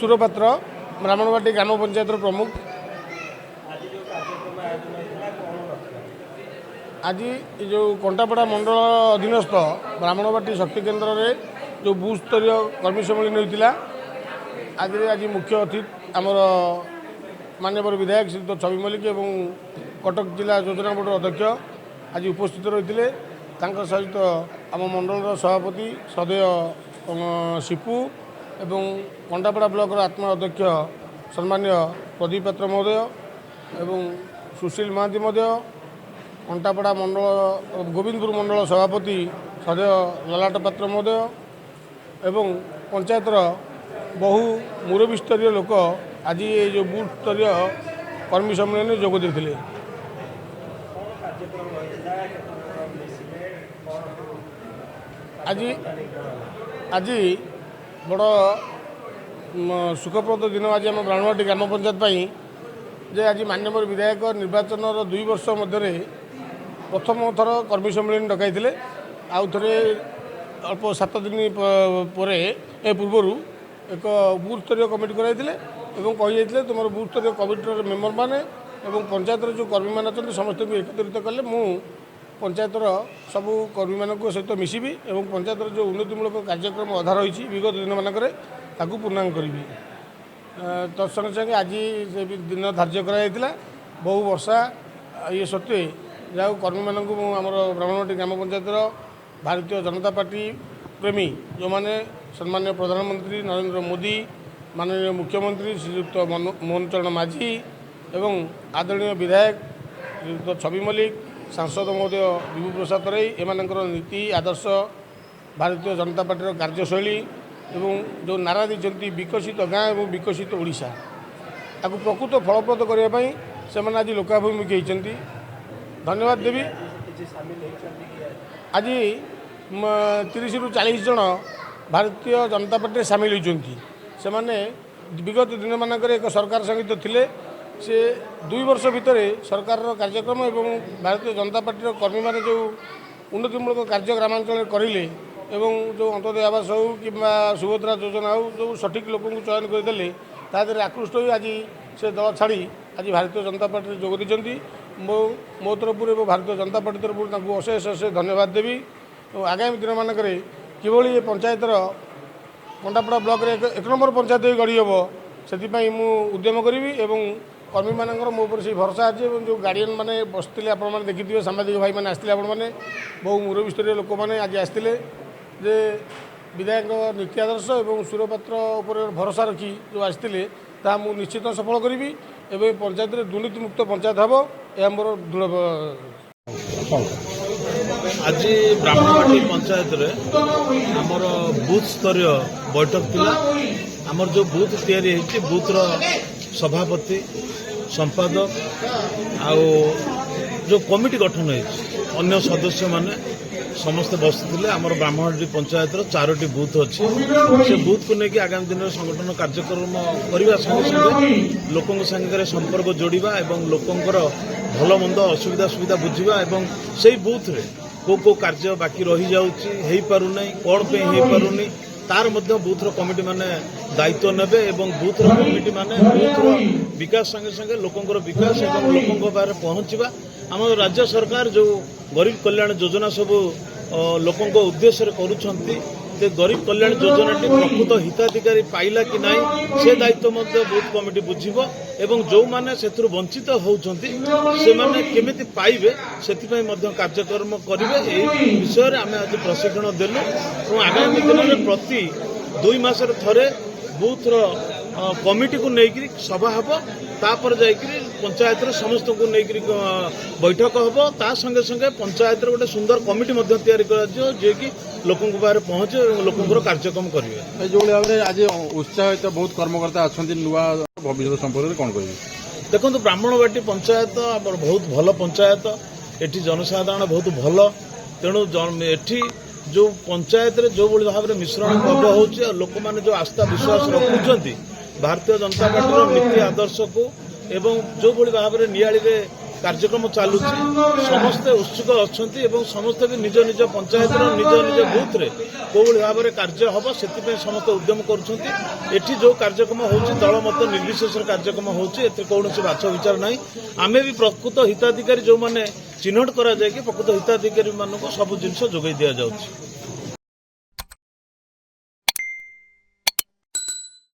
ସୁରପାତ୍ର ବ୍ରାହ୍ମଣବାटी ଗ୍ରାମ ପଞ୍ଚାୟତର ପ୍ରମୁଖ। आज जो कंटापड़ा मंडल अधीनस्थ ब्राह्मणबाटी शक्ति केन्द्र में जो बूथ स्तरीय कर्मी सम्मेलन होता आज मुख्य अतिथि आमर माननीय विधायक श्री छवि मल्लिक और कटक जिला योजना बोर्ड अध्यक्ष आज उपस्थित रही सहित आम मंडल सभापति सदय शिपू एवं कंटापड़ा ब्लॉक आत्मा अध्यक्ष सम्मान्य प्रदीप पात्र महोदय एवं सुशील महांती महोदय कंटापड़ा मंडल गोविंदपुर मंडल सभापति सदय ललाट पात्र महोदय एवं पंचायतर बहु मुरबी स्तरीय लोक आज ये जो बूथ स्तरीय कर्मी सम्मेलन में जोग देते। आज आज बड़ सुखप्रद दिन आज आम ब्राह्मणबाटी ग्राम पंचायत जे आज माननीय विधायक निर्वाचन 2 वर्ष मध्य प्रथम थर कर्मी सम्मेलन डकाई आउ थे अल्प 7 दिन पूर्वर एक बूथ स्तरीय कमिटी कराई कही तुम बूथ स्तरीय कमिटर मेम्बर मैंने पंचायत जो कर्मी मैंने अच्छा समस्त एकत्रित कले मु पंचायतर सबू कर्मी मान सहित मिसबी और पंचायतर जो उन्नतिमूलक कार्यक्रम अधा रही विगत दिन मानक पूर्णांग करी तत्संगे संगे आज से दिन धार्य कराइला बहु वर्षा ये सत्वे जहाँ कर्मी मानक आमर ब्राह्मणबाटी ग्राम पंचायतर भारतीय जनता पार्टी प्रेमी जो मैंने सम्मान्य प्रधानमंत्री नरेंद्र मोदी माननीय मुख्यमंत्री श्रीयुक्त मोहन चरण माझी एवं आदरणीय विधायक श्रीयुक्त छवि मल्लिक सांसद महोदय विभू प्रसाद तराई एमानकर नीति आदर्श भारतीय जनता पार्टी कार्यशैली एवं जो नारा दी विकसित गाँ और विकसित ओडिशा आपको प्रकृत फलप्रद करने से आज लोकाभिमुखी होती धन्यवाद देवी। आज 30 ରୁ 40 जन भारतीय जनता पार्टी सामिल होती से माने विगत दिन मानक एक सरकार संगीत थिले से 2 वर्ष भितर सरकार कार्यक्रम एवं भारतीय जनता पार्टी कर्मी माने जो उन्नतिमूलक कार्य ग्रामांचल करें एवं जो अंत्योदय आवास हो कि सुभद्रा योजना हो जो सठिक लोक चयन करदे तादेह आकृष्ट हो आज से दल छाड़ी आज भारतीय जनता पार्टी जोग देती मो तरफ भारतीय जनता पार्टी तरफ अशेष अशेष धन्यवाद देवी और आगामी दिन मानक किभली पंचायतर कंटापड़ा ब्लॉक रे एक नंबर पंचायत गढ़ी हम से उद्यम करी एवं कर्मी मानकर मो पर से भरोसा अच्छे जो गार्डियन मैंने बसते आपने देखिए सांबादिक भाई मैंने आसते आपने बहु मुरबी स्तरीय लोक मैंने आज आसते जे विधायक नीति आदर्श और सुरपात्र उपर भरोसा रखी जो आसते ता मु निश्चित सफल करी एवं पंचायत दुर्नीति मुक्त पंचायत हम यह मोर दृढ़। आज ब्राह्मणबाटी पंचायत रे आमर बूथ स्तरीय बैठक थिला आमर जो बूथ तैयारी होती बूथ रो सभापति संपादक आउ जो कमिटी गठन है अन्य सदस्य माने समस्त बसते आमर ब्राह्मणबाटी पंचायत 4टी बूथ अच्छी से बूथ को लेकिन आगामी दिन में संगठन कार्यक्रम करने संगे लोकों संगे संपर्क जोड़ा और लोकंर भल मंद असुविधा सुविधा बुझा और से बूथ रे को कार्य बाकी रही जाऊँगी पारुना कौन पे हो पारुनी तार मध्य बूथ कमिटी माने दायित्व नेबे एवं बूथ कमिटी माने बूथ विकास संगे संगे लोकंर विकास और लोकों पाखे पहुंचवा आम राज्य सरकार जो गरीब कल्याण योजना सब लोकों उद्देश्य करुछंती ते गरीब कल्याण योजना प्रकृत हिताधिकारी पाइला कि नहीं से दायित्व बूथ कमिटी बुझिबो एवं जो माने सेथुर वंचित होउछंती से माने केमिति पाइबे सेति मध्य कार्यक्रम करिवे एई विषय रे आमे आज प्रशिक्षण देलु और आगामी दिन में प्रति 2 मास थरे बूथ रो कमिटी को लेकर सभा हम तापर जाकरी पंचायत समस्त को लेकर बैठक हम ता संगे संगे पंचायत गोटे सुंदर कमिटी तैयारी जे कि लोकों पाखे पहुंचे और लोकों कार्यक्रम करेंगे जो भाव में आज उत्साहित बहुत कर्मकर्ता अच्छा नुआ भविष्य संपर्क कौन कह देखो ब्राह्मणबाटी पंचायत बहुत भल पंचायत एटी जनसाधारण बहुत भल तेणु एटी जो पंचायत रे जो भाव में मिश्रण पर्व हो लोक मैंने जो आस्था विश्वास रखुंट भारतीय जनता पार्टी नीति आदर्श को एवं जो भाव में नियाली କାର୍ଯ୍ୟକ୍ରମ ଚାଲୁଛି ସମସ୍ତେ ଉତ୍ସୁକ ଅଛନ୍ତି ଏବଂ ସମସ୍ତେ ବି ନିଜ ନିଜ ପଞ୍ଚାୟତର ନିଜ ନିଜ ବୁଥରେ କୋଉଭଳି ଭାବରେ କାର୍ଯ୍ୟ ହେବ ସେଥିପାଇଁ ସମସ୍ତେ ଉଦ୍ୟମ କରୁଛନ୍ତି। ଏଠି ଯେଉଁ କାର୍ଯ୍ୟକ୍ରମ ହେଉଛି ଦଳମତ ନିର୍ବିଶେଷରେ କାର୍ଯ୍ୟକ୍ରମ ହେଉଛି, ଏଥିରେ କୌଣସି ବାଛ ବିଚାର ନାହିଁ। ଆମେ ବି ପ୍ରକୃତ ହିତାଧିକାରୀ ଯେଉଁମାନେ ଚିହ୍ନଟ କରାଯାଇକି ପ୍ରକୃତ ହିତାଧିକାରୀମାନଙ୍କୁ ସବୁ ଜିନିଷ ଯୋଗାଇ ଦିଆଯାଉଛି।